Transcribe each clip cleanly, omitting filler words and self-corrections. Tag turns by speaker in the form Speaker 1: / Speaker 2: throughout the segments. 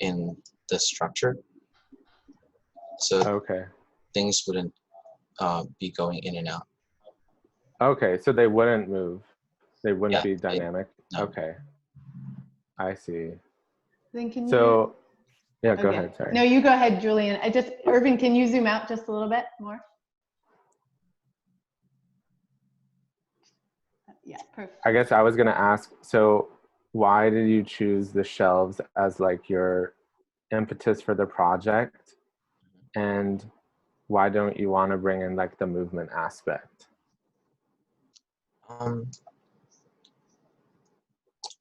Speaker 1: in the structure, so
Speaker 2: Okay.
Speaker 1: things wouldn't be going in and out.
Speaker 2: Okay, so they wouldn't move. They wouldn't
Speaker 1: Yeah,
Speaker 2: be dynamic.
Speaker 1: no.
Speaker 2: Okay, I see.
Speaker 3: Then can you?
Speaker 2: So, yeah, go
Speaker 3: Okay.
Speaker 2: ahead. Sorry.
Speaker 3: No, you go ahead, Julian. Irvin, can you zoom out just a little bit more? Yeah, perfect.
Speaker 2: I guess I was gonna ask. So, why did you choose the shelves as like your impetus for the project, and why don't you want to bring in like the movement aspect?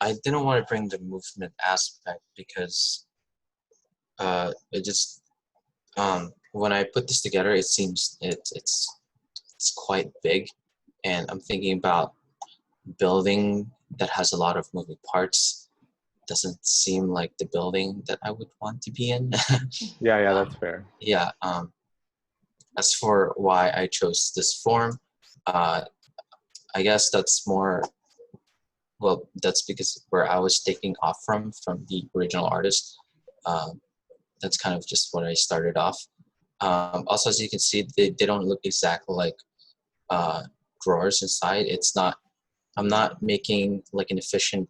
Speaker 1: I didn't want to bring the movement aspect because it just when I put this together, it seems it's quite big, and I'm thinking about building that has a lot of moving parts. Doesn't seem like the building that I would want to be in.
Speaker 2: Yeah, that's fair.
Speaker 1: Yeah. As for why I chose this form, I guess that's more. Well, that's because where I was taking off from the original artist. That's kind of just what I started off. Also, as you can see, they don't look exactly like drawers inside. It's not. I'm not making like an efficient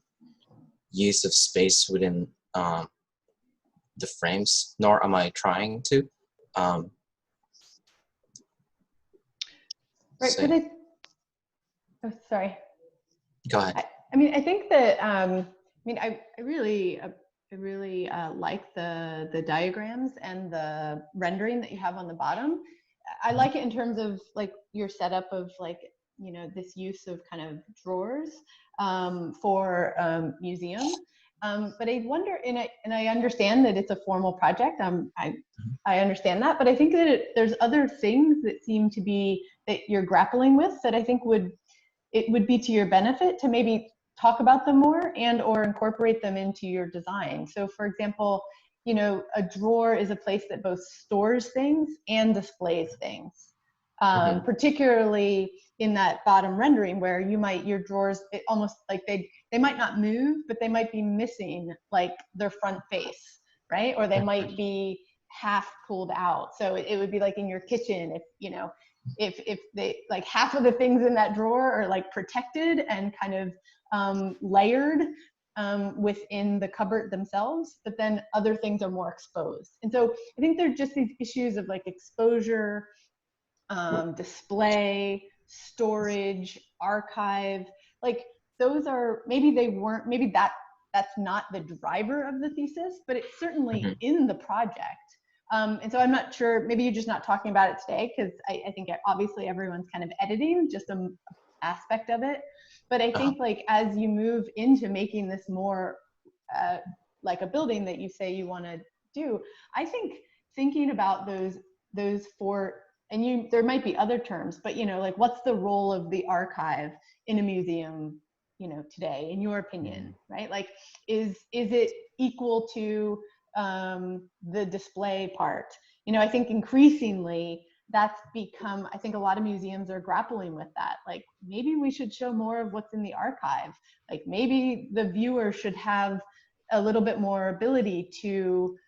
Speaker 1: use of space within the frames, nor am I trying to.
Speaker 3: Right,
Speaker 1: So,
Speaker 3: but oh, sorry.
Speaker 1: go ahead.
Speaker 3: I mean, I think that I really like the diagrams and the rendering that you have on the bottom. I like it in terms of like your setup of like, you know, this use of kind of drawers for museum. But I wonder, and I understand that it's a formal project. I understand that, but I think that there's other things that seem to be that you're grappling with that I think would be to your benefit to maybe talk about them more and or incorporate them into your design. So for example, you know, a drawer is a place that both stores things and displays things. Particularly in that bottom rendering where your drawers, almost like they might not move, but they might be missing like their front face, right? Or they might be half pulled out. So it would be like in your kitchen, if, you know, if they like half of the things in that drawer are like protected and kind of layered within the cupboard themselves, but then other things are more exposed. And so I think there are just these issues of like exposure, display, storage, archive, like those are, maybe that's not the driver of the thesis, but it's certainly in the project. And so I'm not sure, maybe you're just not talking about it today, because I think obviously everyone's kind of editing just an aspect of it. But I think like as you move into making this more like a building that you say you want to do, I think thinking about those four, and there might be other terms, but you know, like what's the role of the archive in a museum, you know, today, in your opinion, right? Like, is it equal to the display part? You know, I think increasingly that's become, I think a lot of museums are grappling with that. Like maybe we should show more of what's in the archive. Like maybe the viewer should have a little bit more ability to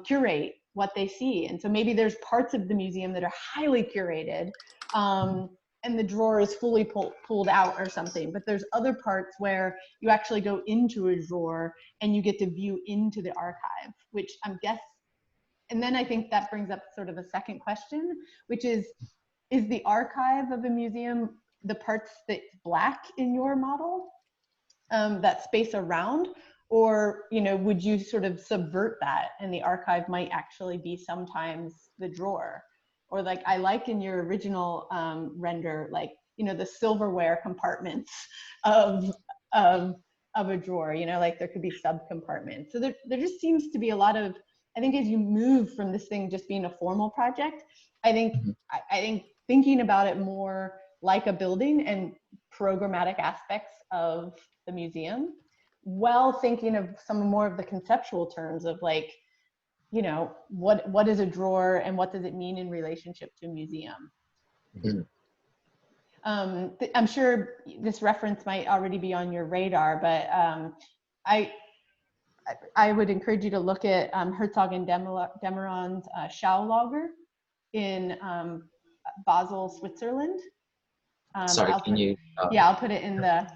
Speaker 3: curate what they see. And so maybe there's parts of the museum that are highly curated and the drawer is fully pulled out or something, but there's other parts where you actually go into a drawer and you get to view into the archive, which I'm guessing. And then I think that brings up sort of a second question, which is the archive of a museum the parts that's black in your model, that space around? Or, you know, would you sort of subvert that and the archive might actually be sometimes the drawer? Or like, I like in your original render, like, you know, the silverware compartments of a drawer, you know, like there could be sub-compartments. So there just seems to be a lot of, I think as you move from this thing just being a formal project, I think thinking about it more like a building and programmatic aspects of the museum, while thinking of some more of the conceptual terms of like, you know, what is a drawer and what does it mean in relationship to a museum? I'm sure this reference might already be on your radar, but I would encourage you to look at Herzog and Demeron's Schaulauger in Basel, Switzerland.
Speaker 1: Sorry, can you?
Speaker 3: Yeah, I'll put it in the.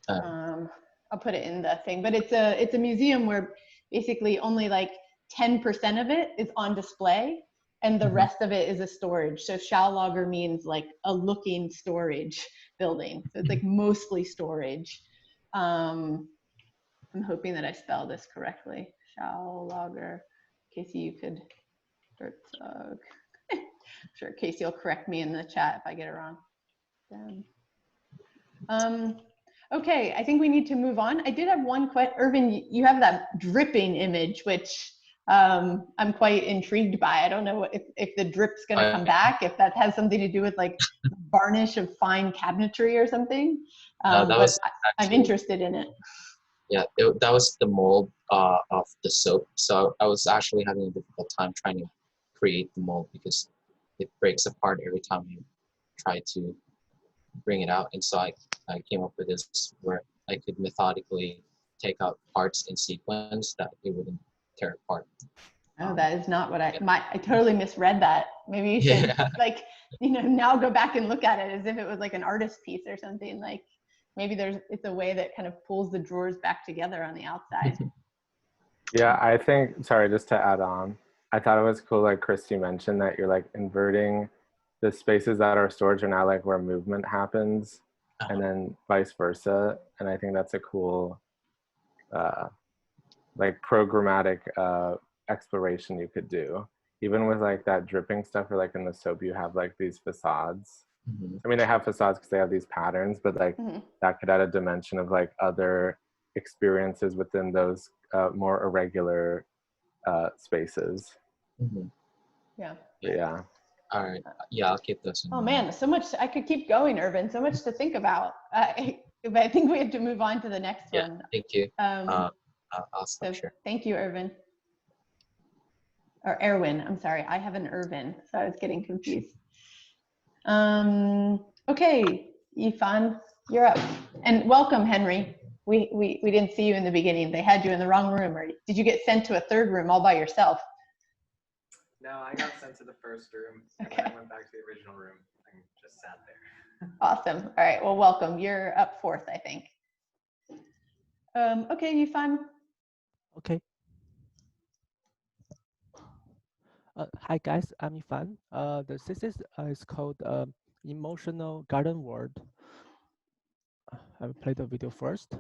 Speaker 1: Uh,
Speaker 3: I'll put it in the thing, but it's a museum where basically only like 10% of it is on display, and the rest of it is a storage. So Schaulauger means like a looking storage building. So it's like mostly storage. I'm hoping that I spelled this correctly. Schaulauger. Casey, you could. Herzog. Sure, Casey will correct me in the chat if I get it wrong. Okay, I think we need to move on. I did have one question. Irvin, you have that dripping image, which I'm quite intrigued by. I don't know if the drip's going to come back, if that has something to do with like varnish of fine cabinetry or something. But I'm interested in it.
Speaker 1: Yeah, that was the mold of the soap. So I was actually having a difficult time trying to create the mold because it breaks apart every time you try to bring it out. And so I came up with this where I could methodically take out parts in sequence that it wouldn't tear apart.
Speaker 3: Oh, that is not what I totally misread that. Maybe you should like, now go back and look at it as if it was like an artist piece or something. Like maybe it's a way that kind of pulls the drawers back together on the outside.
Speaker 2: Yeah, I think, sorry, just to add on, I thought it was cool, like Christy mentioned, that you're like inverting the spaces that are storage are now like where movement happens, and then vice versa. And I think that's a cool, like programmatic exploration you could do. Even with like that dripping stuff, or like in the soap, you have like these facades. I mean, they have facades because they have these patterns, but like that could add a dimension of like other experiences within those more irregular spaces.
Speaker 3: Yeah.
Speaker 2: Yeah.
Speaker 1: All right. Yeah, I'll keep those in mind.
Speaker 3: Man, so much. I could keep going, Irvin. So much to think about. But I think we have to move on to the next one.
Speaker 1: Thank you. I'll stop sharing.
Speaker 3: Thank you, Irvin. Or Erwin. I'm sorry. I have an Irvin, so I was getting confused. Okay, Yifan, you're up. And welcome, Henry. We didn't see you in the beginning. They had you in the wrong room. Or did you get sent to a third room all by yourself?
Speaker 4: No, I got sent to the first room.
Speaker 3: Okay.
Speaker 4: And I went back to the original room and just sat there.
Speaker 3: Awesome. All right. Well, welcome. You're up fourth, I think. Okay, Yifan.
Speaker 5: Okay. Hi guys, I'm Ifan. The thesis is called Emotional Garden World. I will play the video first.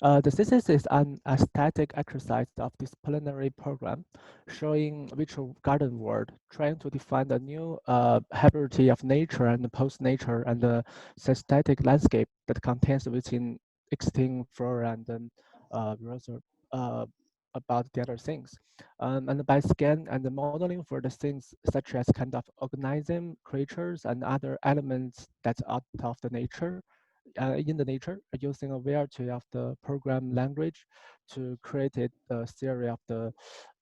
Speaker 5: The thesis is an aesthetic exercise of disciplinary program showing virtual garden world, trying to define the new hybridity of nature and post-nature and the synthetic landscape that contains within existing flora and about the other things. And by scan and the modeling for the things such as kind of organism, creatures, and other elements that's out of the nature, in the nature, using a variety of the program language to create a theory of the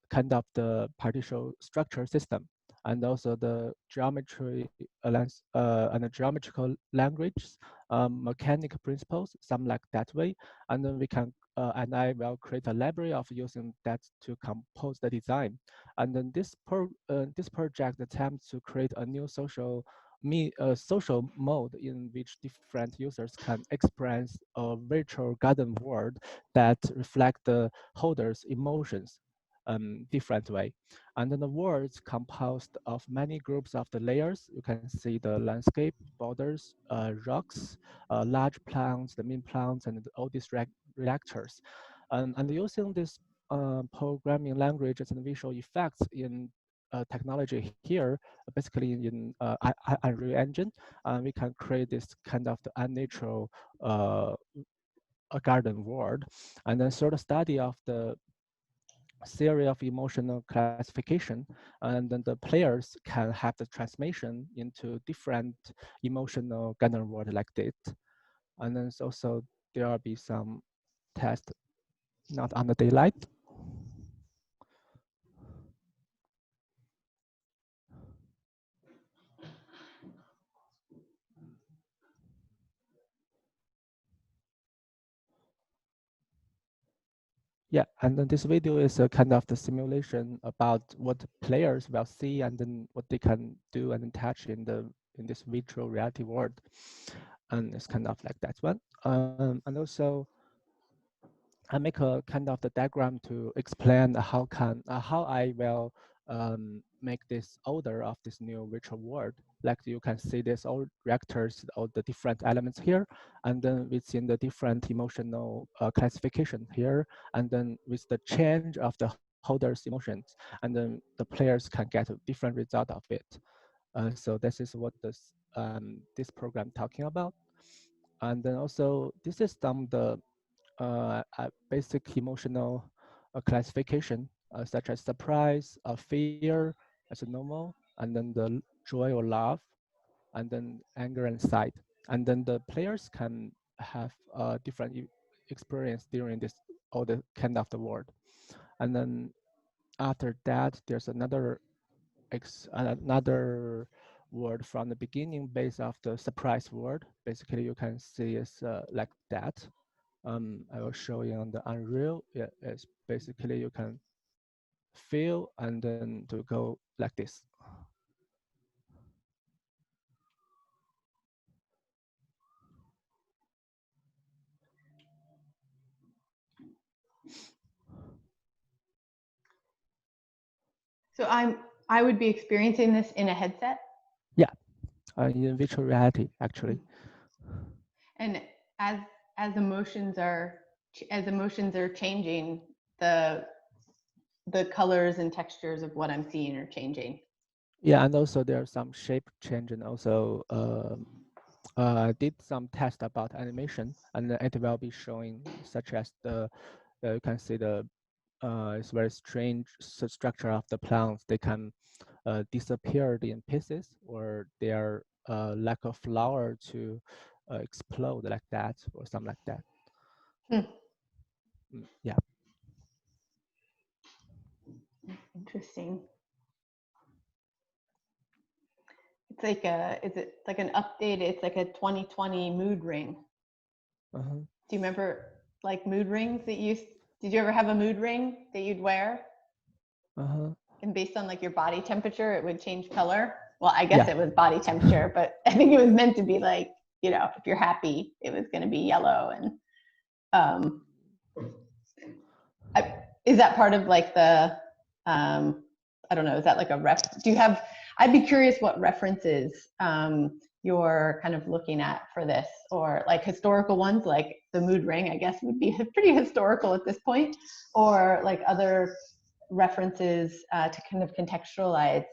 Speaker 5: kind of the partial structure system, and also the geometry and the geometrical languages, mechanical principles, some like that way, and then we can and I will create a library of using that to compose the design, and then this project attempts to create a new social mode in which different users can experience a virtual garden world that reflect the holder's emotions different way. And then the world is composed of many groups of the layers. You can see the landscape, borders, rocks, large plants, the main plants, and all these reactors. And using this programming languages and visual effects in technology here, basically in Unreal Engine, we can create this kind of the unnatural a garden world. And then sort of study of the theory of emotional classification, and then the players can have the transformation into different emotional garden world like this. And then also there will be some tests not under daylight. Yeah, and then this video is a kind of the simulation about what players will see and then what they can do and touch in this virtual reality world, and it's kind of like that one. And also, I make a kind of the diagram to explain how I will make this order of this new virtual world. Like you can see this all reactors, all the different elements here, and then within the different emotional classification here, and then with the change of the holder's emotions, and then the players can get a different result of it. So this is what this program talking about. And then also this is some the basic emotional classification, such as surprise, fear as a normal, and then the joy or love, and then anger and sad. And then the players can have different experience during this all the kind of the world. And then after that, there's another word from the beginning based off the surprise word. Basically, you can see it's like that. I will show you on the Unreal. Yeah, it's basically you can feel and then to go like this.
Speaker 3: So I would be experiencing this in a headset.
Speaker 5: Yeah, in virtual reality, actually.
Speaker 3: And as as emotions are changing, the colors and textures of what I'm seeing are changing.
Speaker 5: Yeah, and also there's some shape change, and also did some test about animation, and it will be showing such as the you can see the it's very strange structure of the plants. They can disappear in pieces, or their lack of flower to explode like that, or something like that. Yeah.
Speaker 3: Interesting. It's like is it like an update? It's like a 2020 mood ring.
Speaker 5: Uh-huh.
Speaker 3: Do you remember like mood rings that did you ever have a mood ring that you'd wear?
Speaker 5: Uh-huh.
Speaker 3: And based on like your body temperature, it would change color. Well, I guess
Speaker 5: Yeah.
Speaker 3: it was body temperature, but I think it was meant to be like, if you're happy, it was going to be yellow. And is that part of like the, I don't know, is that like a I'd be curious what references you're kind of looking at for this, or like historical ones, like the mood ring, I guess would be pretty historical at this point, or like other references to kind of contextualize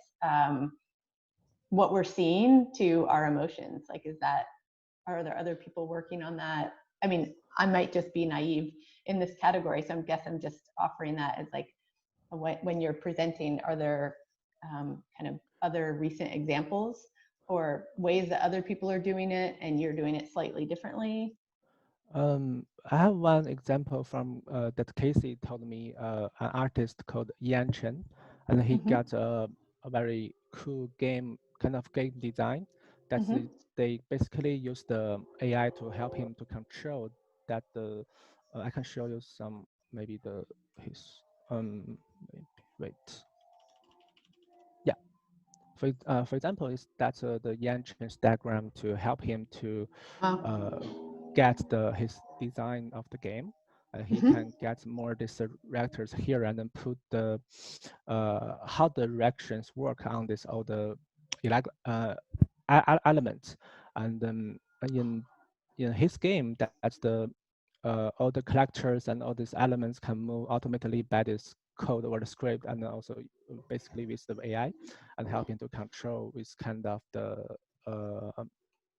Speaker 3: what we're seeing to our emotions. Like, are there other people working on that? I mean, I might just be naive in this category, so I'm just offering that as like, when you're presenting, are there kind of other recent examples or ways that other people are doing it and you're doing it slightly differently?
Speaker 5: I have one example from that Casey told me, an artist called Yan Chen, and he got a very cool game design. They basically use the AI to help him to control that. I can show you some maybe his maybe, wait. Yeah, for example, is that the Yan Chen's diagram to help him to get his design of the game. He can get more these reactors here and then put the how the reactions work on this all the elements. And in his game, that's the all the collectors and all these elements can move automatically by this code or the script, and also basically with the AI and helping to control with kind of the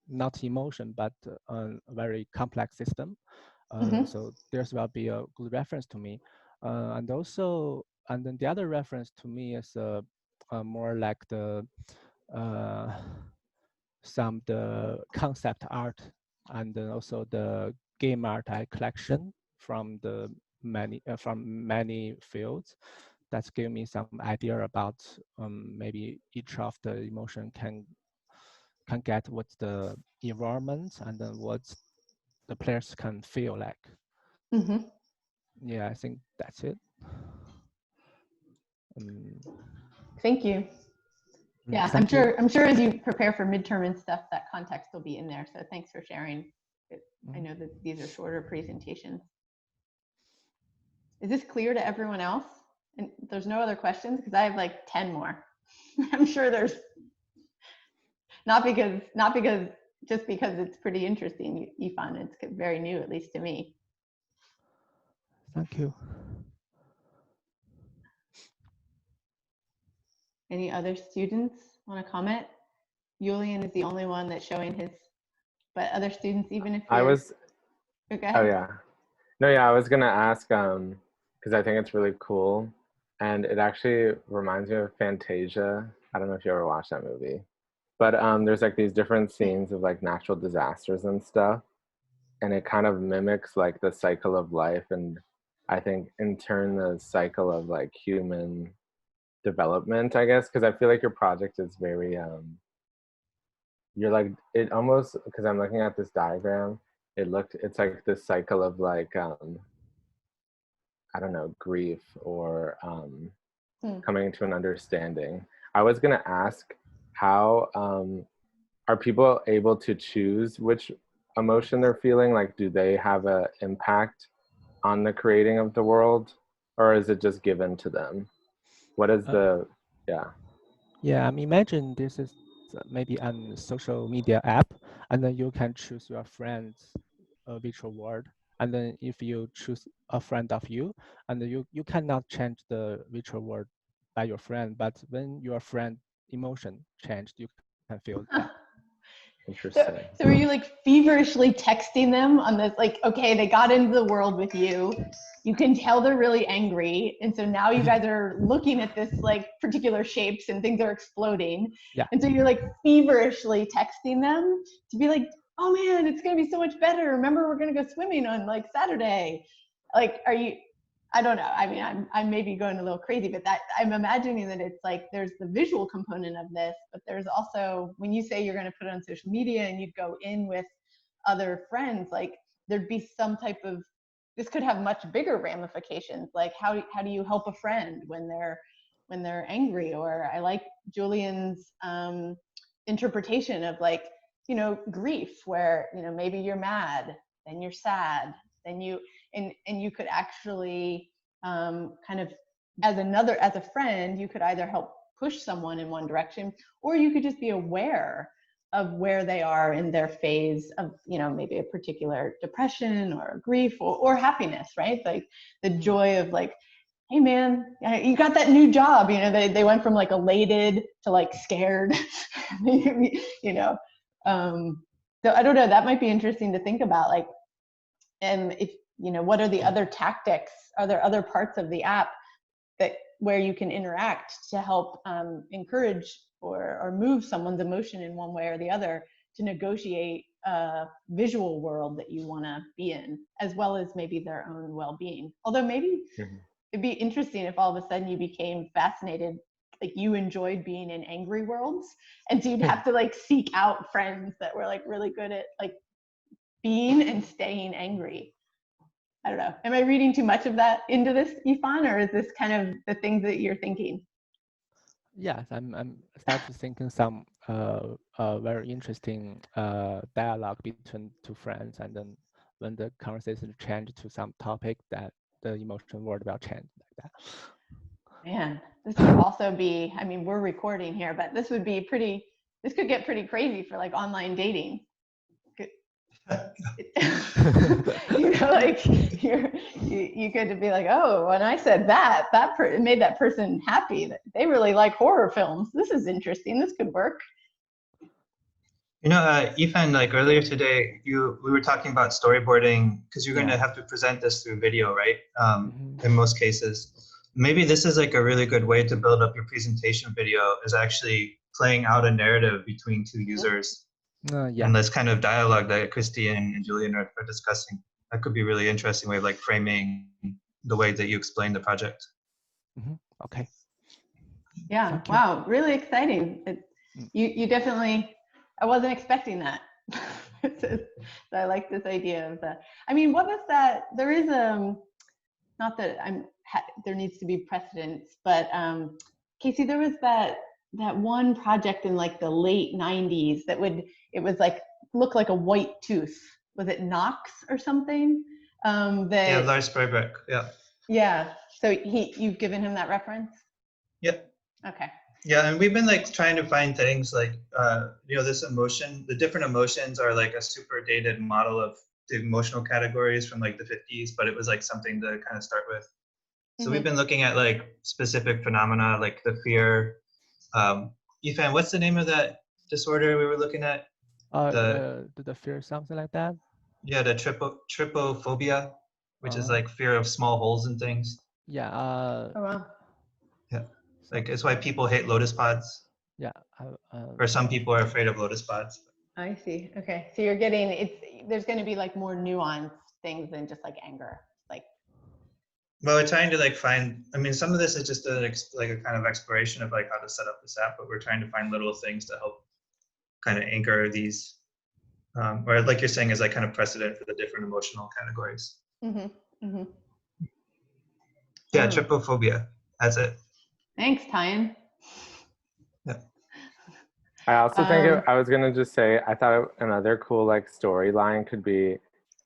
Speaker 5: not emotion, but a very complex system. So there's will be a good reference to me. And then the other reference to me is more like uh, the concept art, and then also the game art I collection from many fields. That's give me some idea about maybe each of the emotion can get what's the environment and then what the players can feel like. Yeah, I think that's it.
Speaker 3: Thank you. Yeah,
Speaker 5: Thank you.
Speaker 3: I'm sure as you prepare for midterm and stuff, that context will be in there. So thanks for sharing. I know that these are shorter presentations. Is this clear to everyone else? And there's no other questions because I have like 10 more. I'm sure there's not because just because it's pretty interesting, Ifan. It's very new, at least to me.
Speaker 5: Thank you.
Speaker 3: Any other students want to comment? Julian is the only one that's showing his, but other students, even if
Speaker 2: I was,
Speaker 3: okay.
Speaker 2: oh yeah. No, yeah, I was gonna ask, because I think it's really cool. And it actually reminds me of Fantasia. I don't know if you ever watched that movie. But there's like these different scenes of like natural disasters and stuff. And it kind of mimics like the cycle of life. And I think in turn, the cycle of like human development, I guess, because I feel like your project is very, you're like, it almost, because I'm looking at this diagram, it's like this cycle of like, I don't know, grief or coming to an understanding. I was gonna ask, how are people able to choose which emotion they're feeling? Like, do they have an impact on the creating of the world, or is it just given to them? What is the, yeah.
Speaker 5: Yeah, imagine this is maybe a social media app, and then you can choose your friends virtual world. And then if you choose a friend of you, and then you cannot change the virtual world by your friend, but when your friend emotion changed, you can feel that.
Speaker 2: Interesting.
Speaker 3: So were you like feverishly texting them on this, like, okay, they got into the world with you. You can tell they're really angry. And so now you guys are looking at this like particular shapes and things are exploding.
Speaker 5: Yeah.
Speaker 3: And so you're like feverishly texting them to be like, oh man, it's going to be so much better. Remember, we're going to go swimming on like Saturday. Like, are you, I don't know. I mean, I'm maybe going a little crazy, but that I'm imagining that it's like there's the visual component of this, but there's also, when you say you're going to put it on social media and you'd go in with other friends, like there'd be some type of, this could have much bigger ramifications. Like how do you help a friend when they're angry? Or I like Julian's interpretation of like, you know, grief, where, you know, maybe you're mad, then you're sad, then you, and you could actually kind of as a friend, you could either help push someone in one direction, or you could just be aware of where they are in their phase of, you know, maybe a particular depression or grief or happiness, right? Like the joy of like, hey man, you got that new job, you know, they went from like elated to like scared, you know. So I don't know, that might be interesting to think about, like, and if, you know, what are the other tactics? Are there other parts of the app that where you can interact to help encourage or move someone's emotion in one way or the other to negotiate a visual world that you want to be in, as well as maybe their own well-being? Although maybe it'd be interesting if all of a sudden you became fascinated, like you enjoyed being in angry worlds, and so you'd have to like seek out friends that were like really good at like being and staying angry. I don't know. Am I reading too much of that into this, Ifan, or is this kind of the things that you're thinking?
Speaker 5: Yes, I'm started thinking some very interesting dialogue between two friends, and then when the conversation changed to some topic, that the emotional world will change like that.
Speaker 3: Man, this would also be, I mean, we're recording here, but this would be pretty, this could get pretty crazy for like online dating. You know, like you could be like, oh, when I said that it made that person happy, that they really like horror films. This is interesting. This could work.
Speaker 6: You know, Ethan, like earlier today, we were talking about storyboarding because you're going to have to present this through video, right? In most cases. Maybe this is like a really good way to build up your presentation video, is actually playing out a narrative between two users. And this kind of dialogue that Christy and Julian are discussing. That could be a really interesting way of like framing the way that you explain the project.
Speaker 5: Okay.
Speaker 3: Yeah, wow, really exciting. You definitely, I wasn't expecting that. So I like this idea of the, I mean, what was that? There is not that there needs to be precedence, but Casey, there was that one project in like the late 90s that it was like, looked like a white tooth. Was it Knox or something?
Speaker 6: Yeah, Lars Berbeck, yeah.
Speaker 3: Yeah, so you've given him that reference?
Speaker 6: Yep.
Speaker 3: Okay.
Speaker 6: Yeah, and we've been like trying to find things like, this emotion, the different emotions are like a super dated model of the emotional categories from like the 50s, but it was like something to kind of start with. So we've been looking at like specific phenomena, like the fear. Ifan, what's the name of that disorder we were looking at?
Speaker 5: The fear, something like that.
Speaker 6: Yeah, the trypophobia, which is like fear of small holes in things.
Speaker 5: Yeah.
Speaker 3: Oh wow.
Speaker 6: Yeah, like it's why people hate lotus pods.
Speaker 5: Yeah.
Speaker 6: Or some people are afraid of lotus pods.
Speaker 3: I see. Okay, so you're getting there's going to be like more nuanced things than just like anger, like.
Speaker 6: Well, we're trying to like find. I mean, some of this is just like a kind of exploration of like how to set up this app, but we're trying to find little things to help kind of anchor these, or like you're saying, is like kind of precedent for the different emotional categories. Yeah, trypophobia. That's it.
Speaker 3: Thanks, Tyan.
Speaker 6: Yeah.
Speaker 2: I also think I was gonna just say, I thought another cool like storyline could be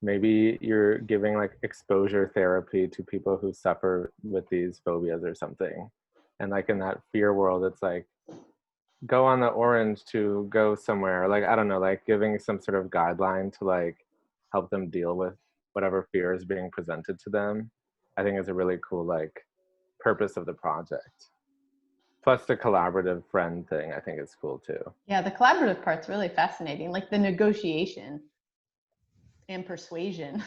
Speaker 2: maybe you're giving like exposure therapy to people who suffer with these phobias or something. And like in that fear world, it's like, go on the orange to go somewhere. Like, I don't know, like giving some sort of guideline to like help them deal with whatever fear is being presented to them, I think is a really cool like purpose of the project. Plus the collaborative friend thing, I think is cool too.
Speaker 3: Yeah, the collaborative part's really fascinating, like the negotiation and persuasion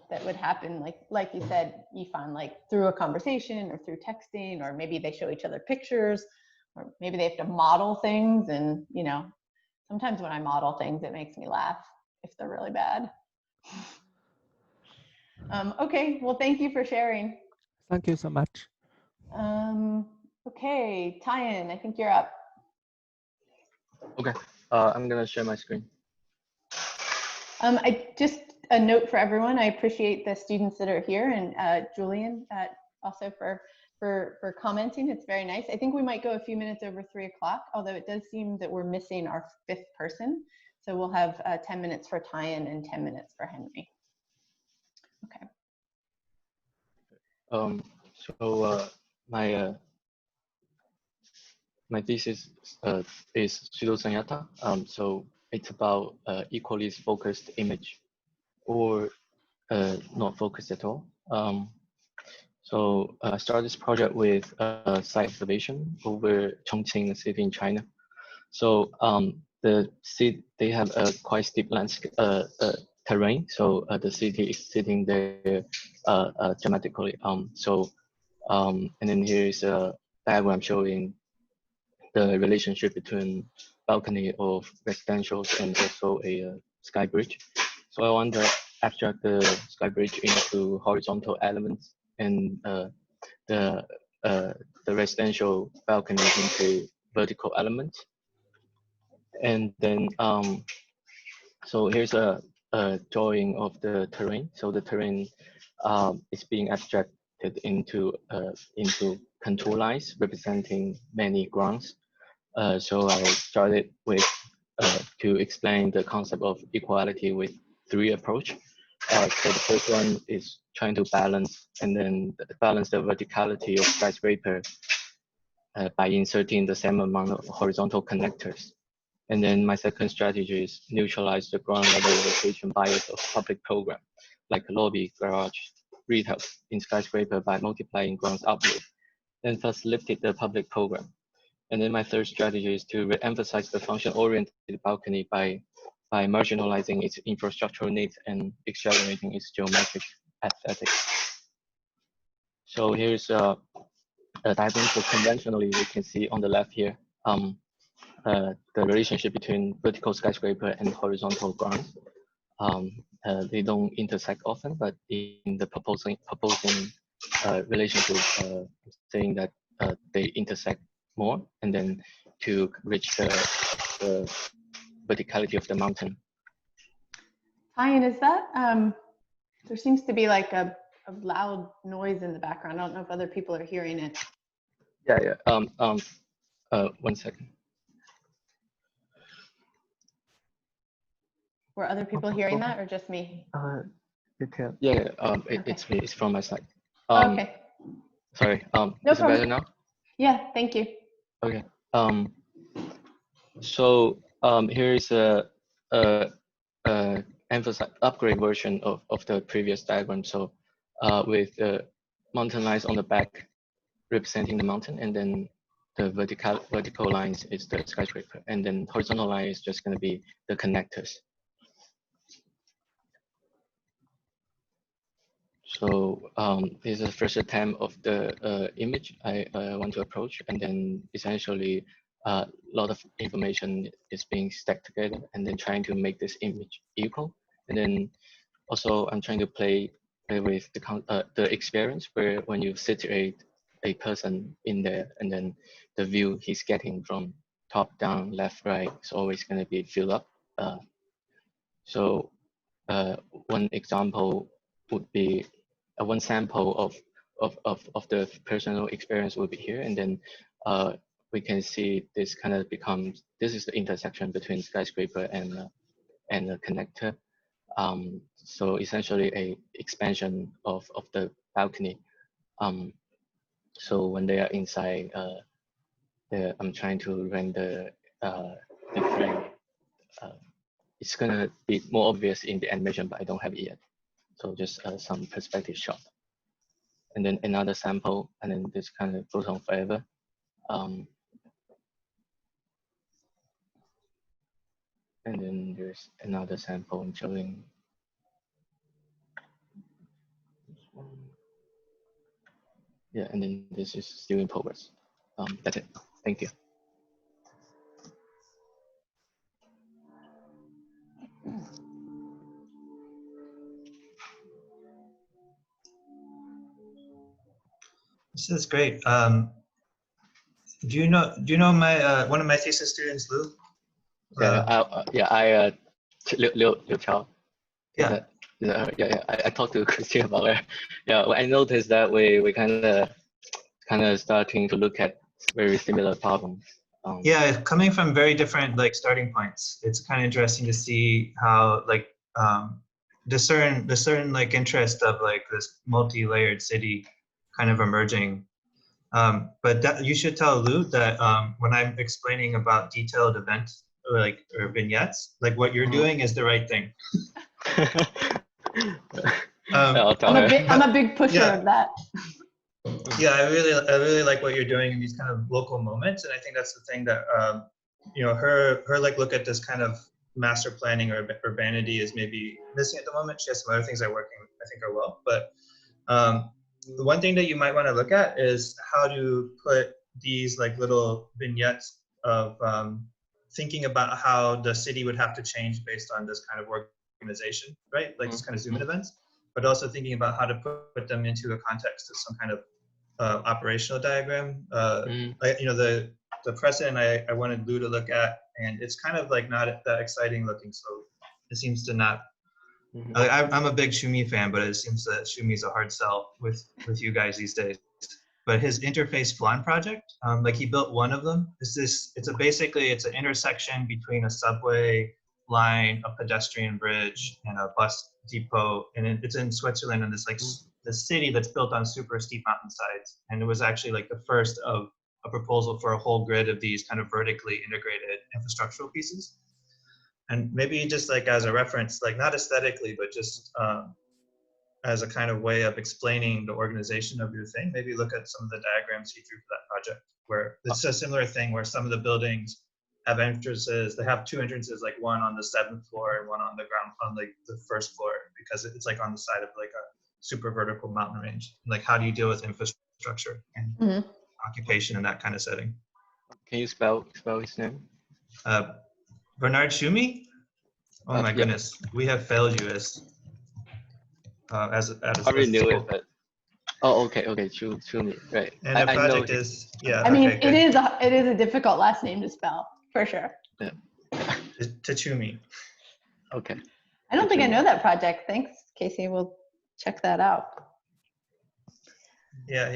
Speaker 3: that would happen, like you said, Ifan, like through a conversation or through texting, or maybe they show each other pictures, or maybe they have to model things. And, sometimes when I model things, it makes me laugh if they're really bad. Okay, well, thank you for sharing.
Speaker 5: Thank you so much.
Speaker 3: Okay, Tyan, I think you're up.
Speaker 7: Okay, I'm gonna share my screen.
Speaker 3: I just a note for everyone. I appreciate the students that are here, and Julian also for commenting. It's very nice. I think we might go a few minutes over 3 o'clock, although it does seem that we're missing our 5th person. So we'll have 10 minutes for Tyan and 10 minutes for Henry. Okay.
Speaker 7: So my thesis is pseudo-sanyata. So it's about equally focused image, or not focused at all. So I started this project with site observation over Chongqing city in China. So the city, they have a quite steep landscape terrain. So the city is sitting there dramatically. And then here is a diagram showing the relationship between balcony of residentials and also a sky bridge. So I want to abstract the sky bridge into horizontal elements, and the residential balcony into vertical elements. And then so here's a drawing of the terrain. So the terrain is being abstracted into contour lines representing many grounds. So I started with to explain the concept of equality with 3 approach. So the first one is trying to balance the verticality of skyscraper by inserting the same amount of horizontal connectors. And then my second strategy is neutralize the ground level location bias of public program, like lobby, garage, retail in skyscraper by multiplying grounds upward, and thus lifted the public program. And then my third strategy is to re-emphasize the function-oriented balcony by marginalizing its infrastructural needs and exaggerating its geometric aesthetics. So here's a diagram. So conventionally, we can see on the left here, the relationship between vertical skyscraper and horizontal grounds. They don't intersect often, but in the proposing relationship, saying that they intersect more, and then to reach the verticality of the mountain.
Speaker 3: Tyan, is that there seems to be like a a loud noise in the background. I don't know if other people are hearing it.
Speaker 7: Yeah. 1 second.
Speaker 3: Were other people hearing that or just me?
Speaker 7: Yeah.
Speaker 3: Okay.
Speaker 7: It's me. It's from my side.
Speaker 3: Okay.
Speaker 7: Sorry.
Speaker 3: No
Speaker 7: Is it
Speaker 3: problem.
Speaker 7: better now?
Speaker 3: Yeah, thank you.
Speaker 7: Okay. So here is a emphasize upgrade version of the previous diagram. So with the mountain lines on the back representing the mountain, and then the vertical lines is the skyscraper, and then horizontal line is just going to be the connectors. So this is the first attempt of the image I want to approach, and then essentially a lot of information is being stacked together, and then trying to make this image equal. And then also I'm trying to play with the experience where when you situate a person in there, and then the view he's getting from top down, left, right is always going to be filled up. So one example would be one sample of the personal experience will be here, and then we can see this kind of becomes, this is the intersection between skyscraper and a connector. So essentially a expansion of the balcony. So when they are inside, I'm trying to render different. It's gonna be more obvious in the animation, but I don't have it yet. So just some perspective shot. And then another sample, and then this kind of goes on forever. And then there's another sample I'm showing. Yeah, and then this is still in progress. That's it. Thank you.
Speaker 6: This is great. Do you know my one of my thesis students, Lou?
Speaker 7: Liu Chao.
Speaker 6: Yeah.
Speaker 7: I talked to Christine about it. Yeah, I noticed that we kind of starting to look at very similar problems.
Speaker 6: Yeah, coming from very different like starting points, it's kind of interesting to see how like discern like interest of like this multi-layered city kind of emerging. But that, you should tell Lou that when I'm explaining about detailed events or vignettes, like what you're doing is the right thing.
Speaker 3: I'm a big pusher of that.
Speaker 6: Yeah, I really like what you're doing in these kind of local moments, and I think that's the thing that her like look at this kind of master planning or urbanity is maybe missing at the moment. She has some other things I think are well, but the one thing that you might want to look at is how to put these like little vignettes of thinking about how the city would have to change based on this kind of organization, right? Like this kind of zoom in events, but also thinking about how to put them into the context of some kind of operational diagram. The precedent I wanted Lou to look at, and it's kind of like not that exciting looking, so it seems to not. I'm a big Shumi fan, but it seems that Shumi is a hard sell with you guys these days. But his interface Flan project, like he built one of them. Basically it's an intersection between a subway line, a pedestrian bridge, and a bus depot, and it's in Switzerland, and this like the city that's built on super steep mountainsides. And it was actually like the first of a proposal for a whole grid of these kind of vertically integrated infrastructural pieces. And maybe just like as a reference, like not aesthetically, but just as a kind of way of explaining the organization of your thing, maybe look at some of the diagrams he drew for that project, where it's a similar thing where some of the buildings have entrances. They have two entrances, like one on the 7th floor and one on the ground, on like the 1st floor, because it's like on the side of like a super vertical mountain range. Like how do you deal with infrastructure and occupation in that kind of setting?
Speaker 7: Can you spell his name?
Speaker 6: Bernard Shumi? Oh my goodness, we have failed you as
Speaker 7: I already knew it, but okay, Shumi, right.
Speaker 6: And the project is
Speaker 3: I mean, it is a difficult last name to spell for sure.
Speaker 7: Yeah.
Speaker 6: Tachumi.
Speaker 7: Okay.
Speaker 3: I don't think I know that project. Thanks, Casey. We'll check that out.
Speaker 6: Yeah,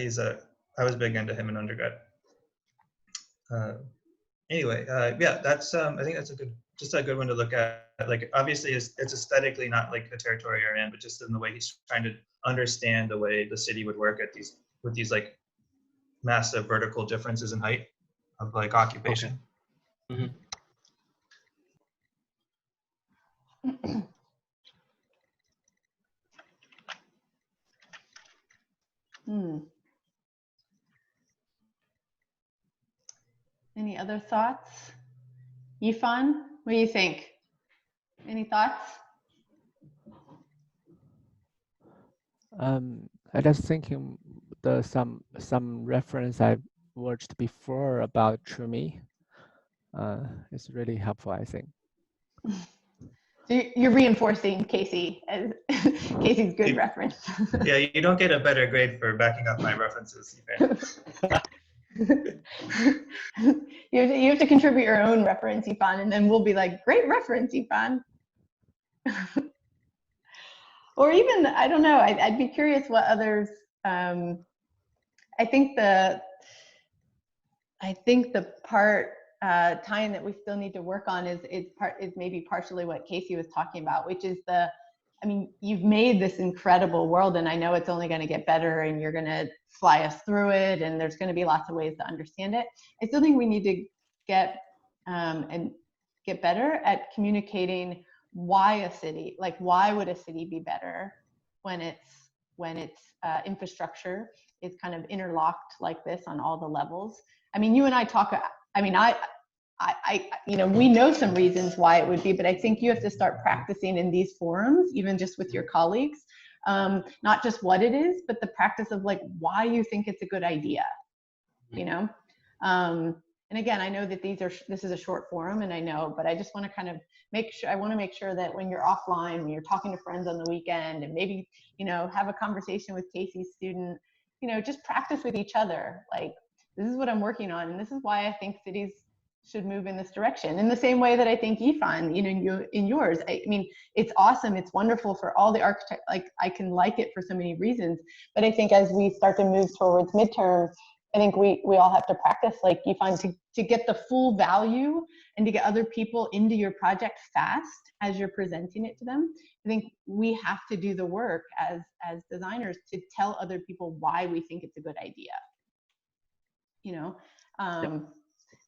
Speaker 6: I was big into him in undergrad. Anyway, yeah, that's I think that's just a good one to look at. Like, obviously, it's aesthetically not like the territory you're in, but just in the way he's trying to understand the way the city would work at with these like massive vertical differences in height of like occupation.
Speaker 7: Okay.
Speaker 3: Any other thoughts? Yifan, what do you think? Any thoughts?
Speaker 5: I just thinking some reference I watched before about Chumi. It's really helpful, I think.
Speaker 3: So you're reinforcing Casey as Casey's good reference.
Speaker 6: Yeah, you don't get a better grade for backing up my references.
Speaker 3: You have to contribute your own reference, Yifan, and then we'll be like, great reference, Yifan. Or even, I don't know, I'd be curious what others, I think the part, Tyan, that we still need to work on is maybe partially what Casey was talking about, which is I mean, you've made this incredible world, and I know it's only going to get better, and you're going to fly us through it, and there's going to be lots of ways to understand it. I still think we need to get better at communicating why a city, like why would a city be better when its infrastructure is kind of interlocked like this on all the levels. I mean, you and I talk. I mean, you know, we know some reasons why it would be, but I think you have to start practicing in these forums, even just with your colleagues, not just what it is, but the practice of like why you think it's a good idea, you know? And again, I know that this is a short forum, and I know, but I just want to kind of I want to make sure that when you're offline, when you're talking to friends on the weekend, and maybe, you know, have a conversation with Casey's student, you know, just practice with each other. Like, this is what I'm working on, and this is why I think cities should move in this direction. In the same way that I think Yifan, you know, in yours, I mean, it's awesome. It's wonderful for all the architects. Like, I can like it for so many reasons, but I think as we start to move towards midterm, I think we all have to practice, like Yifan, to get the full value and to get other people into your project fast as you're presenting it to them. I think we have to do the work as designers to tell other people why we think it's a good idea. You know,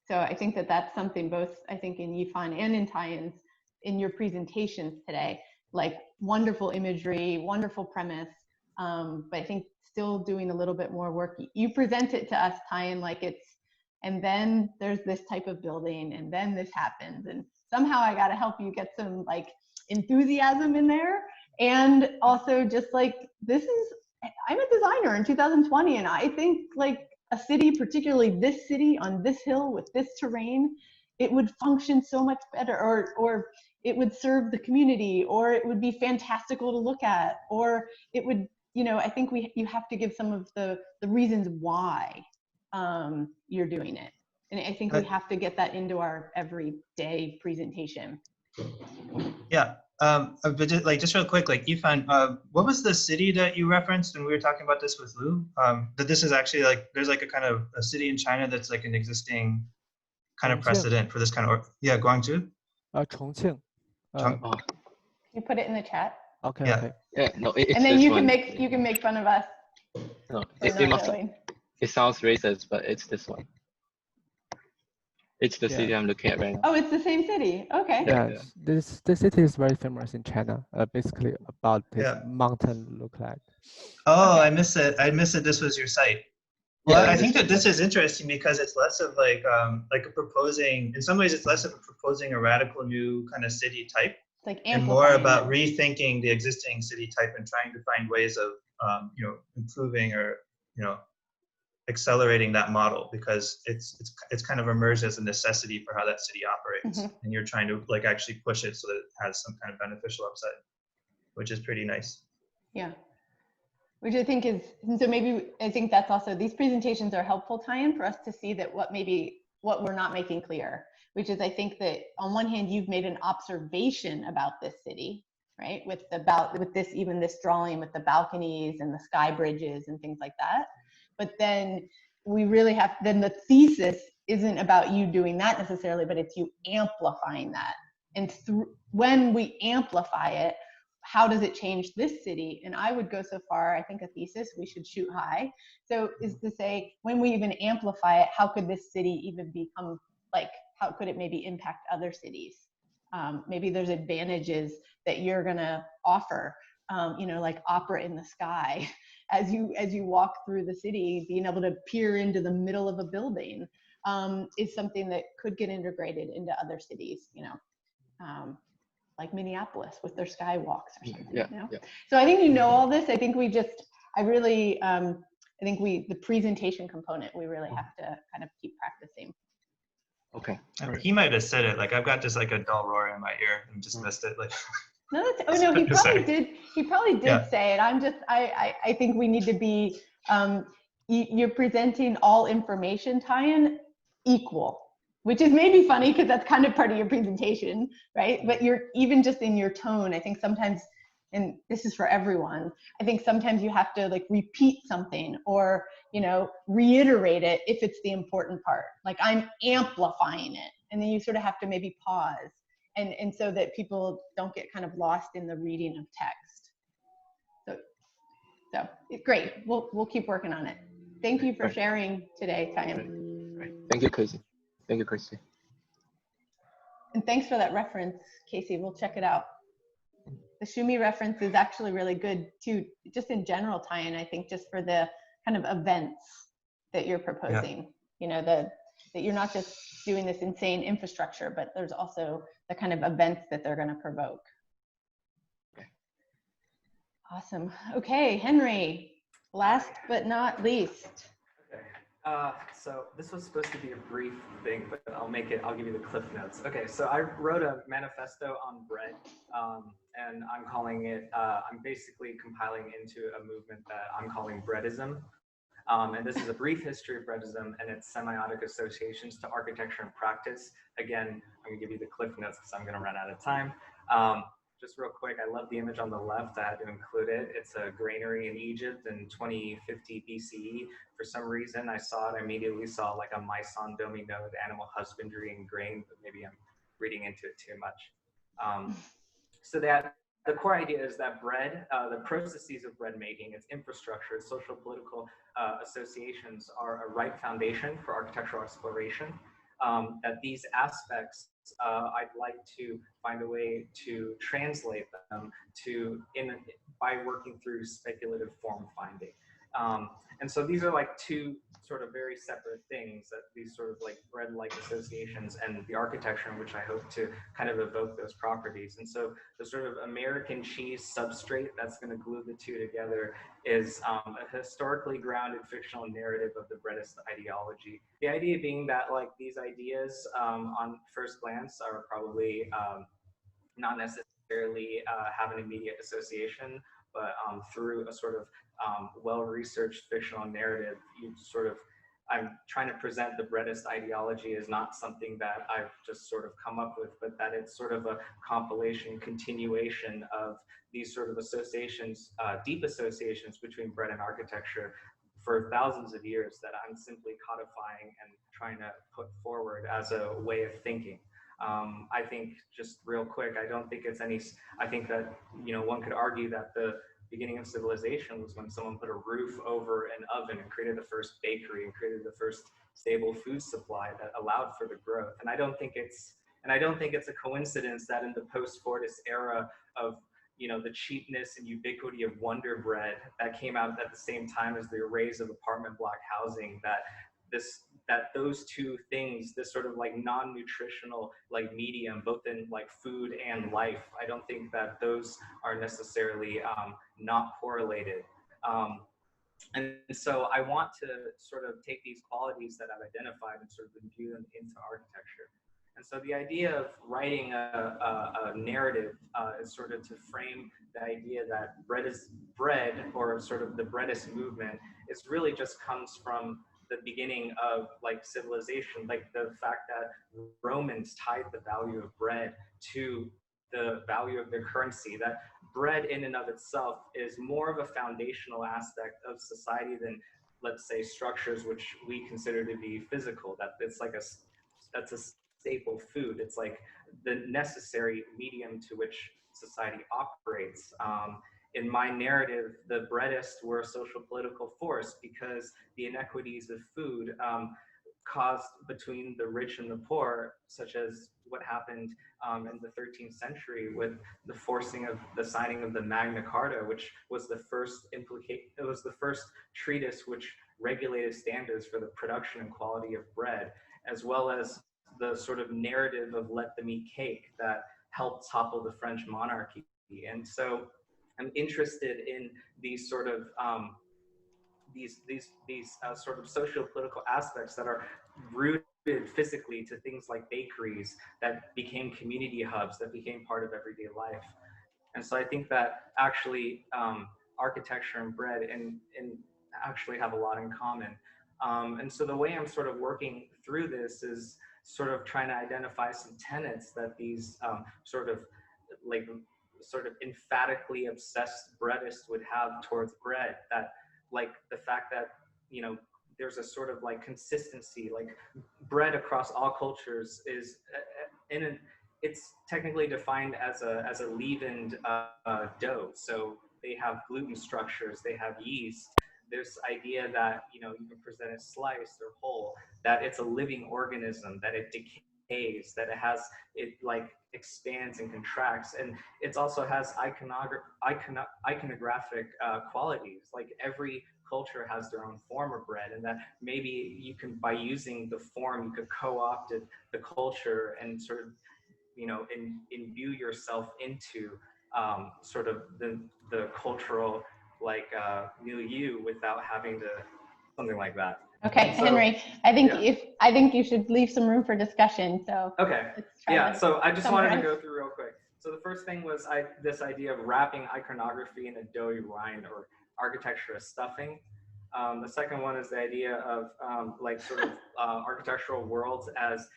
Speaker 3: so I think that's something both, I think, in Yifan and in Tyan's, in your presentations today, like wonderful imagery, wonderful premise, but I think still doing a little bit more work. You present it to us, Tyan, like it's, and then there's this type of building, and then this happens, and somehow I got to help you get some like enthusiasm in there, and also just like, I'm a designer in 2020, and I think like a city, particularly this city on this hill with this terrain, it would function so much better, or it would serve the community, or it would be fantastical to look at, or it would, you know, I think you have to give some of the reasons why you're doing it. And I think we have to get that into our everyday presentation.
Speaker 6: Yeah, but just real quick, like Yifan, what was the city that you referenced when we were talking about this with Lou? That this is actually like, there's like a kind of a city in China that's like an existing kind of precedent for this kind of, yeah, Guangzhou?
Speaker 5: Chongqing.
Speaker 3: You put it in the chat.
Speaker 5: Okay.
Speaker 6: Yeah.
Speaker 5: Okay.
Speaker 7: Yeah, no, it's
Speaker 3: and then
Speaker 7: this
Speaker 3: you
Speaker 7: one.
Speaker 3: can make fun of us.
Speaker 7: No,
Speaker 3: It
Speaker 7: sounds racist, but it's this one. It's the city I'm looking at right now.
Speaker 3: Oh, it's the same city. Okay.
Speaker 5: Yeah, this city is very famous in China. Basically about this mountain look like.
Speaker 6: Oh, okay. I missed it. This was your site. Well, I think that this is interesting because it's less of like a proposing. In some ways, it's less of a proposing a radical new kind of city type,
Speaker 3: like
Speaker 6: and more about rethinking the existing city type and trying to find ways of you know, improving or, you know, accelerating that model, because it's kind of emerged as a necessity for how that city operates, and you're trying to like actually push it so that it has some kind of beneficial upside, which is pretty nice.
Speaker 3: Yeah, which I think is, so maybe I think that's also, these presentations are helpful, Tyan, for us to see that what we're not making clear, which is, I think that on one hand you've made an observation about this city, right, with this drawing with the balconies and the sky bridges and things like that. but then we really have, then the thesis isn't about you doing that necessarily, but it's you amplifying that. And when we amplify it, how does it change this city? And I would go so far, I think a thesis, we should shoot high. So is to say, when we even amplify it, how could this city even become, like, how could it maybe impact other cities? Maybe there's advantages that you're gonna offer, you know, like opera in the sky. As you walk through the city, being able to peer into the middle of a building is something that could get integrated into other cities, you know, like Minneapolis with their skywalks or something.
Speaker 7: Yeah,
Speaker 3: you know?
Speaker 7: yeah.
Speaker 3: So I think you know all this. I think we just, I really, I think the presentation component, we really have to kind of keep practicing.
Speaker 7: Okay.
Speaker 6: He might have said it. Like, I've got just like a dull roar in my ear and just missed it. Like.
Speaker 3: No, that's, oh no, he probably did. He probably did
Speaker 6: Yeah.
Speaker 3: say it. I think we need to be, you're presenting all information, Tyan, equal, which is maybe funny because that's kind of part of your presentation, right? But you're, even just in your tone, I think sometimes, and this is for everyone, I think sometimes you have to like repeat something or, you know, reiterate it if it's the important part. Like, I'm amplifying it. And then you sort of have to maybe pause. And so that people don't get kind of lost in the reading of text. So great. We'll keep working on it. Thank you for sharing today, Tyan.
Speaker 7: Right. Thank you, Casey. Thank you, Christy.
Speaker 3: And thanks for that reference, Casey. We'll check it out. The Shumi reference is actually really good too, just in general, Tyan, I think, just for the kind of events that you're proposing. You know, that you're not just doing this insane infrastructure, but there's also the kind of events that they're going to provoke.
Speaker 7: Okay.
Speaker 3: Awesome. Okay, Henry, last but not least.
Speaker 4: Okay. So this was supposed to be a brief thing, but I'll give you the cliff notes. Okay, so I wrote a manifesto on bread, and I'm calling it, I'm basically compiling into a movement that I'm calling breadism. And this is a brief history of breadism and its semiotic associations to architecture and practice. Again, I'm gonna give you the cliff notes because I'm gonna run out of time. Just real quick, I love the image on the left. I had to include it. It's a granary in Egypt in 2050 BCE. For some reason, I immediately saw like a Myson domino with animal husbandry and grain, but maybe I'm reading into it too much. So the core idea is that bread, the processes of bread making, its infrastructure, its social political associations are a right foundation for architectural exploration. That these aspects, I'd like to find a way to translate them by working through speculative form finding. And so these are like two sort of very separate things, that these sort of like bread-like associations and the architecture in which I hope to kind of evoke those properties. And so the sort of American cheese substrate that's going to glue the two together is a historically grounded fictional narrative of the breadist ideology. The idea being that like these ideas on first glance are probably not necessarily have an immediate association, but through a sort of well-researched fictional narrative, I'm trying to present the breadist ideology as not something that I've just sort of come up with, but that it's sort of a compilation, continuation of these sort of associations, deep associations between bread and architecture for thousands of years that I'm simply codifying and trying to put forward as a way of thinking. I think, just real quick, I think that, you know, one could argue that the beginning of civilization was when someone put a roof over an oven and created the first bakery and created the first stable food supply that allowed for the growth. And I don't think it's a coincidence that in the post-Fordist era of, you know, the cheapness and ubiquity of Wonder Bread that came out at the same time as the arrays of apartment block housing, that those two things, this sort of like non-nutritional like medium, both in like food and life, I don't think that those are necessarily not correlated. And so I want to sort of take these qualities that I've identified and sort of imbue them into architecture. And so the idea of writing a narrative is sort of to frame the idea that bread, or sort of the breadist movement, is really just comes from the beginning of like civilization, like the fact that Romans tied the value of bread to the value of their currency, that bread in and of itself is more of a foundational aspect of society than let's say, structures which we consider to be physical, that it's like that's a staple food. It's like the necessary medium to which society operates. In my narrative, the breadists were a social political force because the inequities of food caused between the rich and the poor, such as what happened in the 13th century with the forcing of the signing of the Magna Carta, which was the first it was the first treatise which regulated standards for the production and quality of bread, as well as the sort of narrative of let them eat cake that helped topple the French monarchy. And so I'm interested in these sort of sort of socio-political aspects that are rooted physically to things like bakeries that became community hubs, that became part of everyday life. And so I think that actually architecture and bread and actually have a lot in common. And so the way I'm sort of working through this is sort of trying to identify some tenets that these sort of emphatically obsessed breadists would have towards bread, that like the fact that, you know, there's a sort of like consistency, like bread across all cultures is it's technically defined as a leavened dough. So they have gluten structures, they have yeast. This idea that, you know, you can present it sliced or whole, that it's a living organism, that it decays, that it like expands and contracts, and it also has iconographic qualities. Like every culture has their own form of bread, and that maybe you can, by using the form, you could co-opt the culture and sort of, you know, imbue yourself into sort of the cultural like milieu without having to something like that.
Speaker 3: Okay, so, Henry, I think you should leave some room for discussion. So
Speaker 4: okay, yeah. So I just wanted to go through real quick. So the first thing was this idea of wrapping iconography in a doughy rind, or architecture as stuffing. The second one is the idea of like sort of architectural worlds as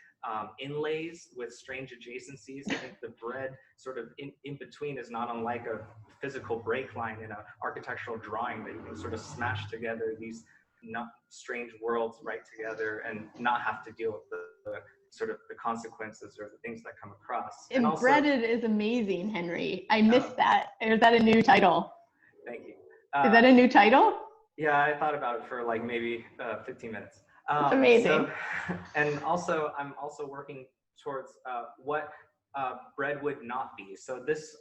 Speaker 4: inlays with strange adjacencies. I think the bread sort of in between is not unlike a physical break line in an architectural drawing, that you can sort of smash together these not strange worlds right together and not have to deal with the sort of the consequences or the things that come across.
Speaker 3: And also, breaded is amazing, Henry. I missed that. Is that a new title?
Speaker 4: Thank you.
Speaker 3: Is that a new title?
Speaker 4: Yeah, I thought about it for like maybe 15 minutes.
Speaker 3: That's amazing.
Speaker 4: So, and also, I'm also working towards what bread would not be. So this,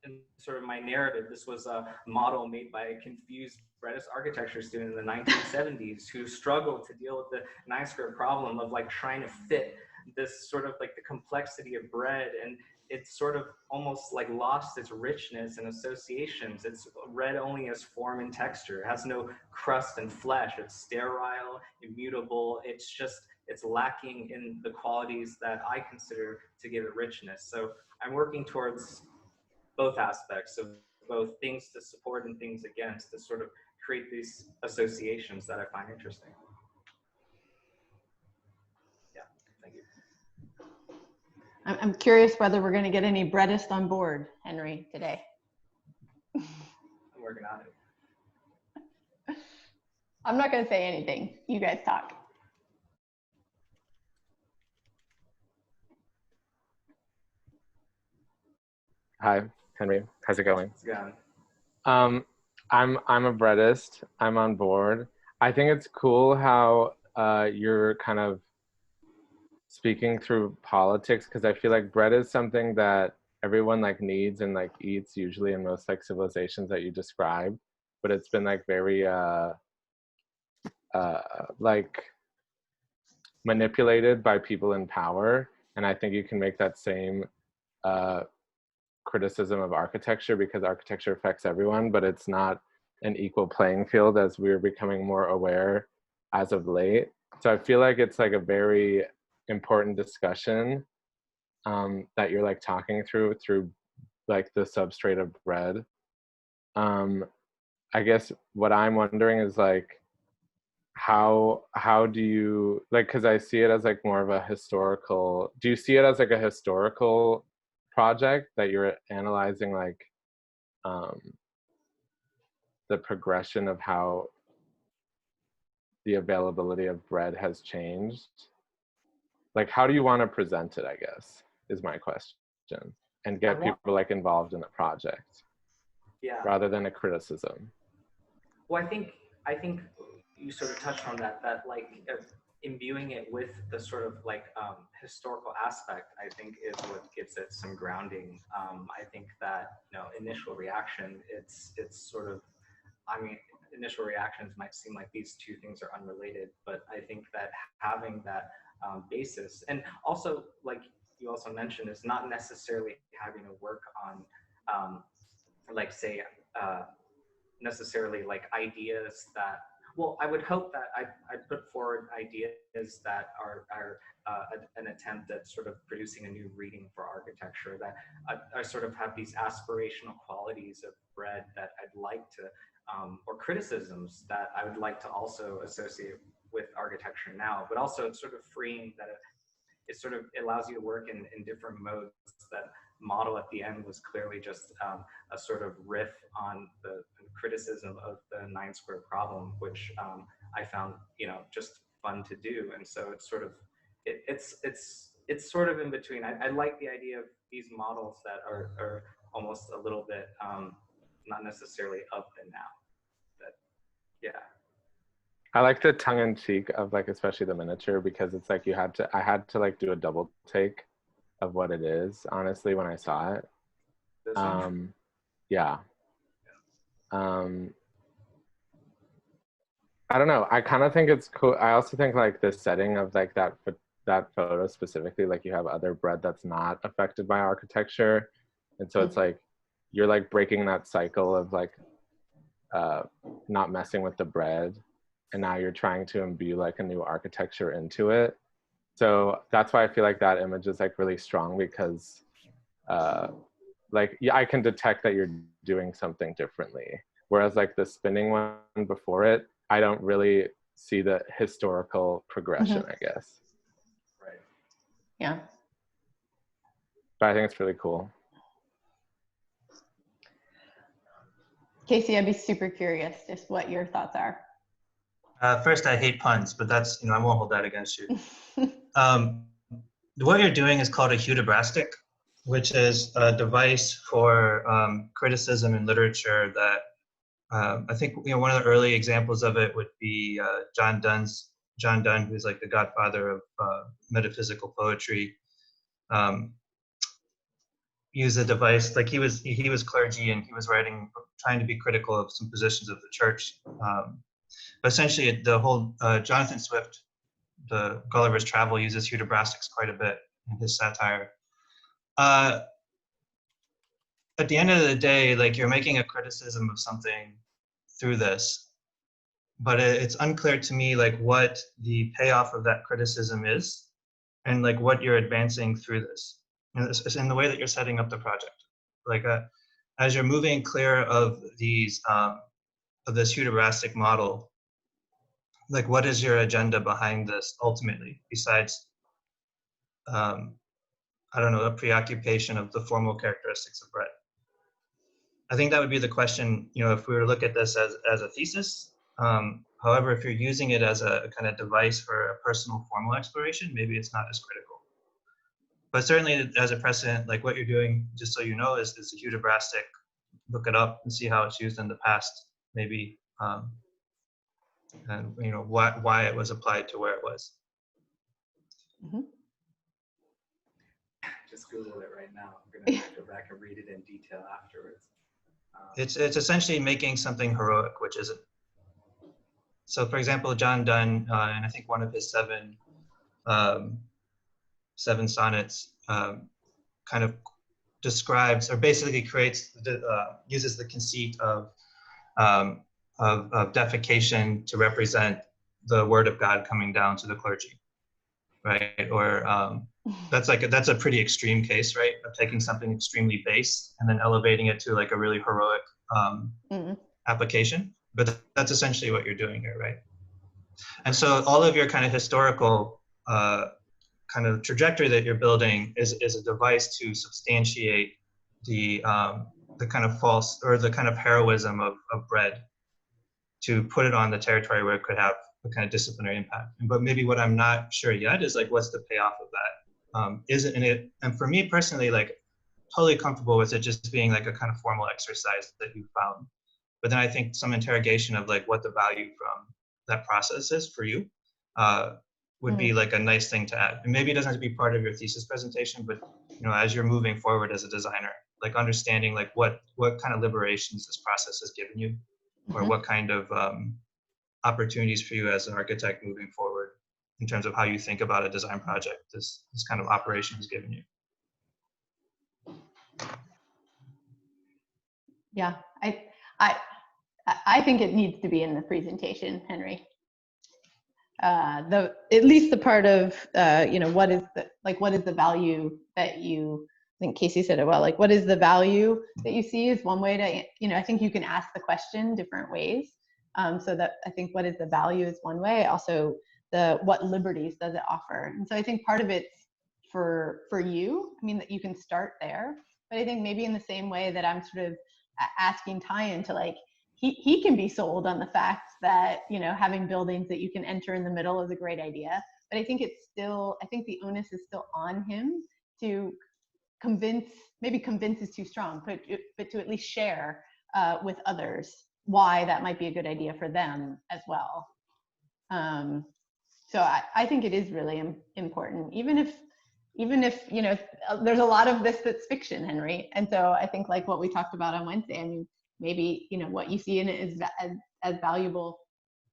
Speaker 4: in sort of my narrative, this was a model made by a confused breadist architecture student in the 1970s who struggled to deal with the 9-square problem of like trying to fit this sort of like the complexity of bread, and it's sort of almost like lost its richness and associations. It's read only as form and texture. It has no crust and flesh. It's sterile, immutable. It's lacking in the qualities that I consider to give it richness. So I'm working towards both aspects of both things to support and things against, to sort of create these associations that I find interesting. Yeah, thank you.
Speaker 3: I'm curious whether we're going to get any breadists on board, Henry, today.
Speaker 4: I'm working on it.
Speaker 3: I'm not going to say anything. You guys talk.
Speaker 2: Hi, Henry. How's it going?
Speaker 4: It's going.
Speaker 2: I'm a breadist. I'm on board. I think it's cool how you're kind of speaking through politics, because I feel like bread is something that everyone like needs and like eats usually in most like civilizations that you described, but it's been like very like manipulated by people in power. And I think you can make that same criticism of architecture, because architecture affects everyone, but it's not an equal playing field, as we're becoming more aware as of late. So I feel like it's like a very important discussion that you're like talking through like the substrate of bread. I guess what I'm wondering is like, how do you like, because I see it as like more of a historical, do you see it as like a historical project that you're analyzing like the progression of how the availability of bread has changed? Like, how do you want to present it, I guess, is my question. And get people like involved in the project rather than a criticism.
Speaker 4: Well, I think you sort of touched on that like imbuing it with the sort of like historical aspect, I think is what gives it some grounding. I think that, you know, initial reaction, it's sort of, I mean, initial reactions might seem like these two things are unrelated, but I think that having that basis, and also like you also mentioned, is not necessarily having to work on like say necessarily like ideas that, well, I would hope that I put forward ideas that are an attempt at sort of producing a new reading for architecture, that I sort of have these aspirational qualities of bread that I'd like to, or criticisms that I would like to also associate with architecture now, but also it's sort of freeing that it sort of allows you to work in different modes. That model at the end was clearly just a sort of riff on the criticism of the 9-square problem, which I found, you know, just fun to do. And so it's sort of, it's sort of in between. I like the idea of these models that are almost a little bit not necessarily of the now. That, yeah.
Speaker 2: I like the tongue-in-cheek of like, especially the miniature, because it's like I had to like do a double take of what it is, honestly, when I saw it. Yeah. I don't know. I kind of think it's cool. I also think like the setting of like that photo specifically, like you have other bread that's not affected by architecture. And so it's like, you're like breaking that cycle of like not messing with the bread. And now you're trying to imbue like a new architecture into it. So that's why I feel like that image is like really strong, because like, yeah, I can detect that you're doing something differently. Whereas like the spinning one before it, I don't really see the historical progression, I guess.
Speaker 4: Right.
Speaker 3: Yeah.
Speaker 2: But I think it's really cool.
Speaker 3: Casey, I'd be super curious just what your thoughts are.
Speaker 6: First, I hate puns, but that's, you know, I won't hold that against you. What you're doing is called a hudibrastic, which is a device for criticism in literature that I think, you know, one of the early examples of it would be John Donne, who's like the godfather of metaphysical poetry, used a device, like he was clergy and he was trying to be critical of some positions of the church. But essentially, the whole Jonathan Swift, the Gulliver's Travel, uses hudibrastics quite a bit in his satire. At the end of the day, like, you're making a criticism of something through this, but it's unclear to me like what the payoff of that criticism is, and like what you're advancing through this. And it's in the way that you're setting up the project. Like as you're moving clear of these of this hudibrastic model, like what is your agenda behind this ultimately, besides I don't know, a preoccupation of the formal characteristics of bread? I think that would be the question, you know, if we were to look at this as a thesis. However, if you're using it as a kind of device for a personal formal exploration, maybe it's not as critical. But certainly as a precedent, like what you're doing, just so you know, is a hudibrastic. Look it up and see how it's used in the past, maybe, and you know why it was applied to where it was.
Speaker 3: Mm-hmm.
Speaker 4: Just Google it right now. I'm gonna go back and read it in detail afterwards.
Speaker 6: It's essentially making something heroic, which isn't. So, for example, John Donne, and I think one of his seven sonnets, kind of describes, or basically creates, uses the conceit of defecation to represent the word of God coming down to the clergy, right? Or that's a pretty extreme case, right? Of taking something extremely base and then elevating it to like a really heroic application. But that's essentially what you're doing here, right? And so all of your kind of historical kind of trajectory that you're building is a device to substantiate the kind of false, or the kind of heroism of bread, to put it on the territory where it could have kind of disciplinary impact. But maybe what I'm not sure yet is like, what's the payoff of that? Is it in it? And for me personally, like totally comfortable with it just being like a kind of formal exercise that you found. But then I think some interrogation of like what the value from that process is for you would be like a nice thing to add. And maybe it doesn't have to be part of your thesis presentation, but you know, as you're moving forward as a designer, like understanding like what kind of liberations this process has given you, or what kind of opportunities for you as an architect moving forward in terms of how you think about a design project this kind of operation has given you.
Speaker 3: Yeah, I think it needs to be in the presentation, Henry. At least the part of you know, what is the value that you, I think Casey said it well, like what is the value that you see is one way to, you know, I think you can ask the question different ways. So that I think what is the value is one way. Also what liberties does it offer? And so I think part of it's for you, I mean, that you can start there, but I think maybe in the same way that I'm sort of asking Tyan to like, he can be sold on the fact that, you know, having buildings that you can enter in the middle is a great idea. But I think it's still, I think the onus is still on him to convince, maybe convince is too strong, but to at least share with others why that might be a good idea for them as well. So I think it is really important, even if, you know, there's a lot of this that's fiction, Henry. And so I think like what we talked about on Wednesday, I mean, maybe, you know, what you see in it is as valuable.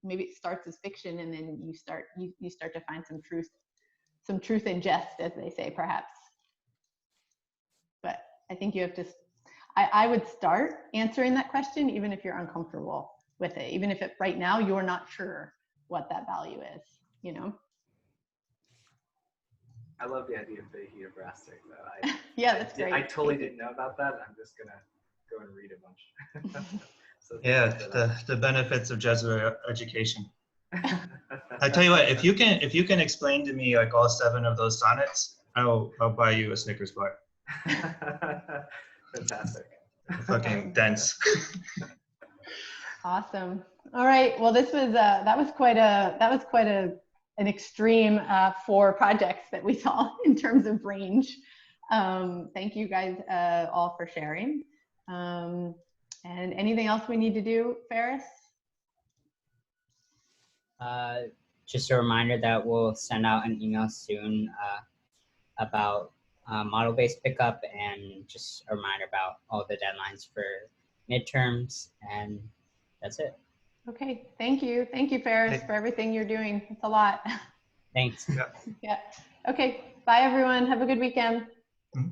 Speaker 3: Maybe it starts as fiction, and then you start to find some truth in jest, as they say, perhaps. But I think you have to, I would start answering that question, even if you're uncomfortable with it, even if right now you're not sure what that value is, you know?
Speaker 4: I love the idea of the hebrastic, though.
Speaker 3: Yeah, that's great.
Speaker 4: I totally didn't know about that. I'm just gonna go and read a bunch. So
Speaker 6: yeah, the benefits of Jesuit education. I tell you what, if you can explain to me like all 7 of those sonnets, I'll buy you a Snickers bar.
Speaker 4: Fantastic.
Speaker 6: Fucking dense.
Speaker 3: Awesome. All right. Well, this was that was quite an extreme 4 projects that we saw in terms of range. Thank you guys all for sharing. And anything else we need to do, Ferris?
Speaker 8: Just a reminder that we'll send out an email soon about model-based pickup, and just a reminder about all the deadlines for midterms, and that's it.
Speaker 3: Okay, thank you. Thank you, Ferris, for everything you're doing. It's a lot.
Speaker 8: Thanks.
Speaker 3: Yeah. Okay, bye everyone. Have a good weekend.
Speaker 6: Mm-hmm.